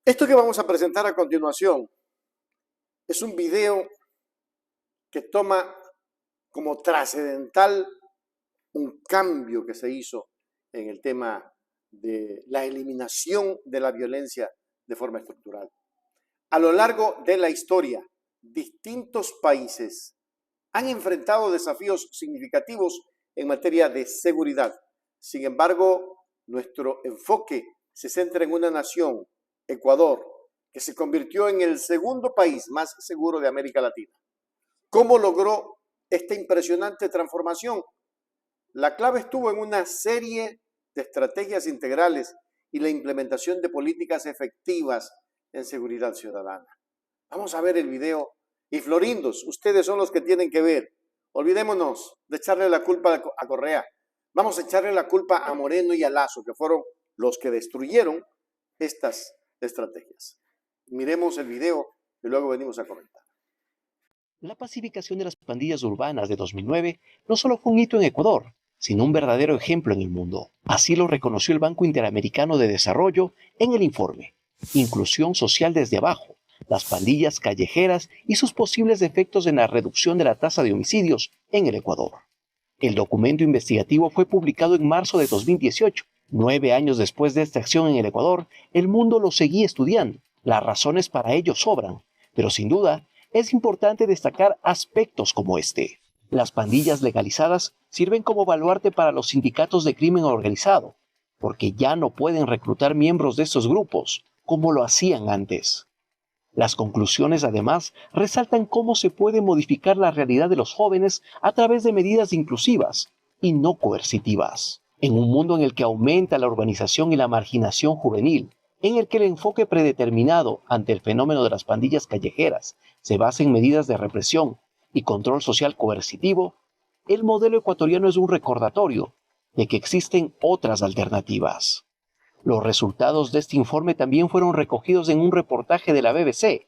Esto que vamos a presentar a continuación es un video que toma como trascendental un cambio que se hizo en el tema de la eliminación de la violencia de forma estructural. A lo largo de la historia, distintos países han enfrentado desafíos significativos en materia de seguridad. Sin embargo, nuestro enfoque se centra en una nación, Ecuador, que se convirtió en el segundo país más seguro de América Latina. ¿Cómo logró esta impresionante transformación? La clave estuvo en una serie de estrategias integrales y la implementación de políticas efectivas en seguridad ciudadana. Vamos a ver el video. Y florindos, ustedes son los que tienen que ver. Olvidémonos de echarle la culpa a Correa. Vamos a echarle la culpa a Moreno y a Lazo, que fueron los que destruyeron estas estrategias. Miremos el video y luego venimos a comentar. La pacificación de las pandillas urbanas de 2009 no solo fue un hito en Ecuador, sino un verdadero ejemplo en el mundo. Así lo reconoció el Banco Interamericano de Desarrollo en el informe Inclusión Social desde Abajo, las pandillas callejeras y sus posibles efectos en la reducción de la tasa de homicidios en el Ecuador. El documento investigativo fue publicado en marzo de 2018. 9 años después de esta acción en el Ecuador, el mundo lo seguía estudiando. Las razones para ello sobran, pero sin duda es importante destacar aspectos como este. Las pandillas legalizadas sirven como baluarte para los sindicatos de crimen organizado, porque ya no pueden reclutar miembros de estos grupos como lo hacían antes. Las conclusiones, además, resaltan cómo se puede modificar la realidad de los jóvenes a través de medidas inclusivas y no coercitivas. En un mundo en el que aumenta la urbanización y la marginación juvenil, en el que el enfoque predeterminado ante el fenómeno de las pandillas callejeras se basa en medidas de represión y control social coercitivo, el modelo ecuatoriano es un recordatorio de que existen otras alternativas. Los resultados de este informe también fueron recogidos en un reportaje de la BBC,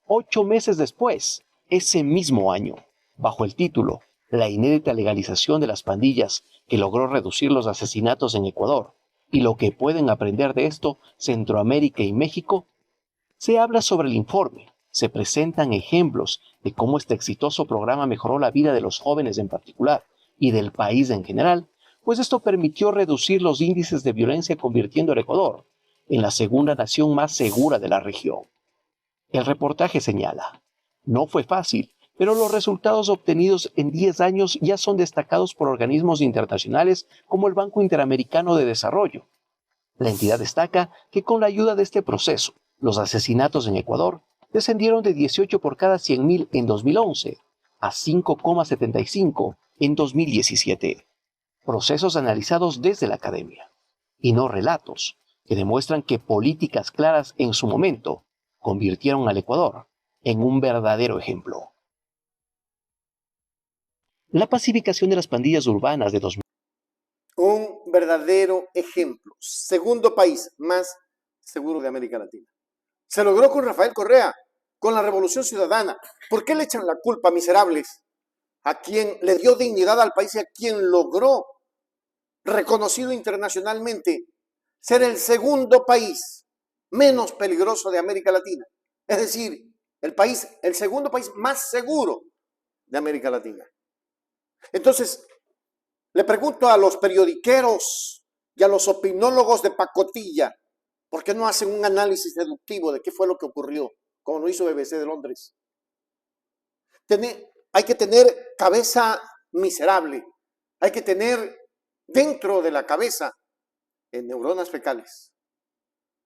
8 meses después, ese mismo año, bajo el título La inédita legalización de las pandillas que logró reducir los asesinatos en Ecuador y lo que pueden aprender de esto Centroamérica y México. Se habla sobre el informe, se presentan ejemplos de cómo este exitoso programa mejoró la vida de los jóvenes en particular y del país en general, pues esto permitió reducir los índices de violencia, convirtiendo al Ecuador en la segunda nación más segura de la región. El reportaje señala: no fue fácil, pero los resultados obtenidos en 10 años ya son destacados por organismos internacionales como el Banco Interamericano de Desarrollo. La entidad destaca que con la ayuda de este proceso, los asesinatos en Ecuador descendieron de 18 por cada 100.000 en 2011 a 5,75 en 2017. Procesos analizados desde la academia, y no relatos, que demuestran que políticas claras en su momento convirtieron al Ecuador en un verdadero ejemplo. La pacificación de las pandillas urbanas de 2000. Un verdadero ejemplo. Segundo país más seguro de América Latina. Se logró con Rafael Correa, con la Revolución Ciudadana. ¿Por qué le echan la culpa, miserables, a quien le dio dignidad al país y a quien logró, reconocido internacionalmente, ser el segundo país menos peligroso de América Latina? Es decir, el segundo país más seguro de América Latina. Entonces, le pregunto a los periodiqueros y a los opinólogos de pacotilla, ¿por qué no hacen un análisis deductivo de qué fue lo que ocurrió, como lo hizo BBC de Londres? Hay que tener cabeza miserable, hay que tener dentro de la cabeza neuronas fecales.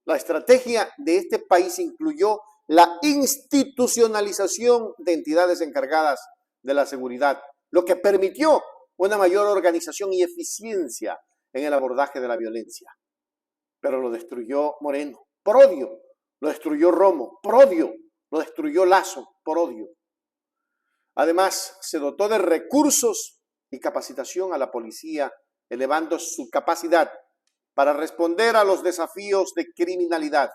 La estrategia de este país incluyó la institucionalización de entidades encargadas de la seguridad, lo que permitió una mayor organización y eficiencia en el abordaje de la violencia. Pero lo destruyó Moreno, por odio. Lo destruyó Romo, por odio. Lo destruyó Lazo, por odio. Además, se dotó de recursos y capacitación a la policía, elevando su capacidad para responder a los desafíos de criminalidad,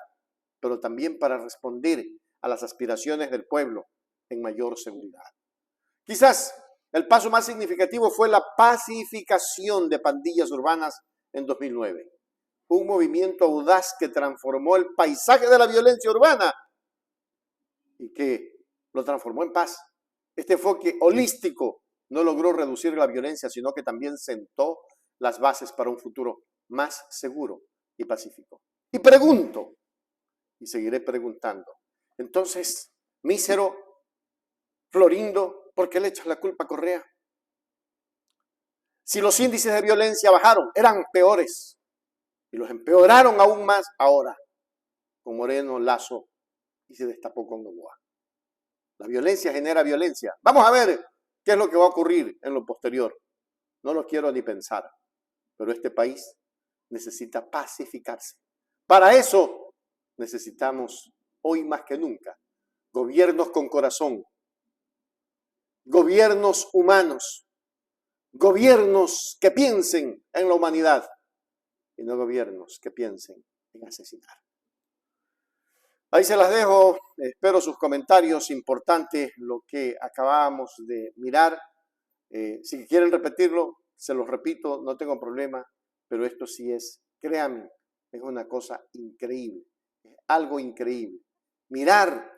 pero también para responder a las aspiraciones del pueblo en mayor seguridad. Quizás el paso más significativo fue la pacificación de pandillas urbanas en 2009. un movimiento audaz que transformó el paisaje de la violencia urbana y que lo transformó en paz. Este enfoque holístico no logró reducir la violencia, sino que también sentó las bases para un futuro más seguro y pacífico. Y pregunto, y seguiré preguntando, entonces, mísero Florindo, ¿por qué le echas la culpa a Correa? Si los índices de violencia bajaron, eran peores, y los empeoraron aún más ahora, con Moreno, Lazo, y se destapó con Noboa. La violencia genera violencia. Vamos a ver qué es lo que va a ocurrir en lo posterior. No lo quiero ni pensar, pero este país necesita pacificarse. Para eso necesitamos, hoy más que nunca, gobiernos con corazón, gobiernos humanos, gobiernos que piensen en la humanidad y no gobiernos que piensen en asesinar. Ahí se las dejo, espero sus comentarios, importante lo que acabamos de mirar. Si quieren repetirlo, se los repito, no tengo problema, pero esto sí es, créanme, es una cosa increíble, es algo increíble. Mirar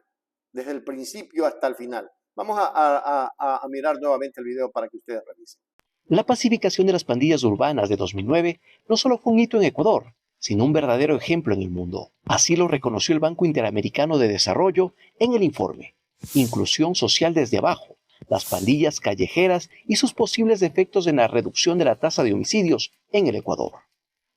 desde el principio hasta el final. Vamos a mirar nuevamente el video para que ustedes revisen. La pacificación de las pandillas urbanas de 2009 no solo fue un hito en Ecuador, sino un verdadero ejemplo en el mundo. Así lo reconoció el Banco Interamericano de Desarrollo en el informe Inclusión Social desde Abajo, las pandillas callejeras y sus posibles efectos en la reducción de la tasa de homicidios en el Ecuador.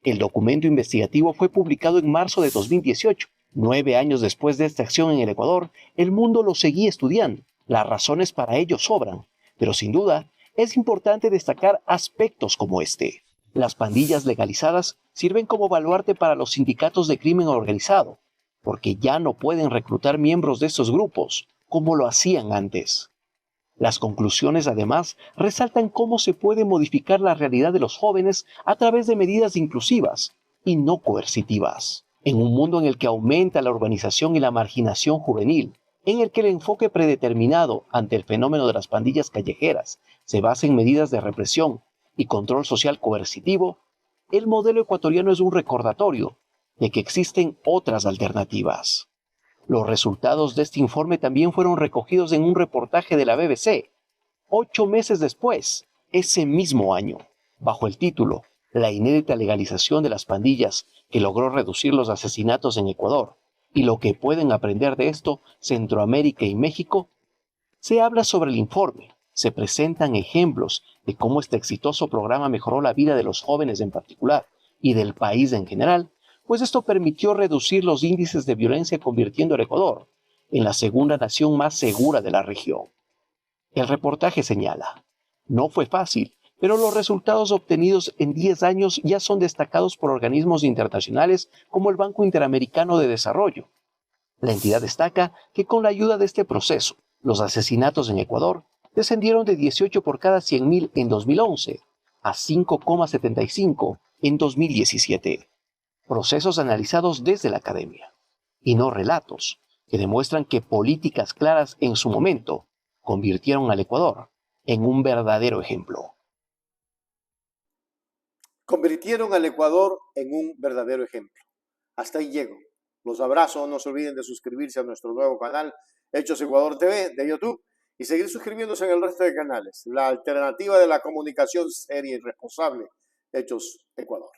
El documento investigativo fue publicado en marzo de 2018. 9 años después de esta acción en el Ecuador, el mundo lo seguía estudiando. Las razones para ello sobran, pero sin duda es importante destacar aspectos como este. Las pandillas legalizadas sirven como baluarte para los sindicatos de crimen organizado, porque ya no pueden reclutar miembros de estos grupos como lo hacían antes. Las conclusiones, además, resaltan cómo se puede modificar la realidad de los jóvenes a través de medidas inclusivas y no coercitivas. En un mundo en el que aumenta la urbanización y la marginación juvenil, en el que el enfoque predeterminado ante el fenómeno de las pandillas callejeras se basa en medidas de represión y control social coercitivo, el modelo ecuatoriano es un recordatorio de que existen otras alternativas. Los resultados de este informe también fueron recogidos en un reportaje de la BBC, 8 meses después, ese mismo año, bajo el título La inédita legalización de las pandillas que logró reducir los asesinatos en Ecuador y lo que pueden aprender de esto Centroamérica y México. Se habla sobre el informe, se presentan ejemplos de cómo este exitoso programa mejoró la vida de los jóvenes en particular y del país en general, pues esto permitió reducir los índices de violencia, convirtiendo al Ecuador en la segunda nación más segura de la región. El reportaje señala, no fue fácil, pero los resultados obtenidos en 10 años ya son destacados por organismos internacionales como el Banco Interamericano de Desarrollo. La entidad destaca que con la ayuda de este proceso, los asesinatos en Ecuador descendieron de 18 por cada 100.000 en 2011 a 5,75 en 2017. Procesos analizados desde la academia, y no relatos, que demuestran que políticas claras en su momento convirtieron al Ecuador en un verdadero ejemplo. Convirtieron al Ecuador en un verdadero ejemplo. Hasta ahí llego. Los abrazo, no se olviden de suscribirse a nuestro nuevo canal Hechos Ecuador TV de YouTube y seguir suscribiéndose en el resto de canales. La alternativa de la comunicación seria y responsable, Hechos Ecuador.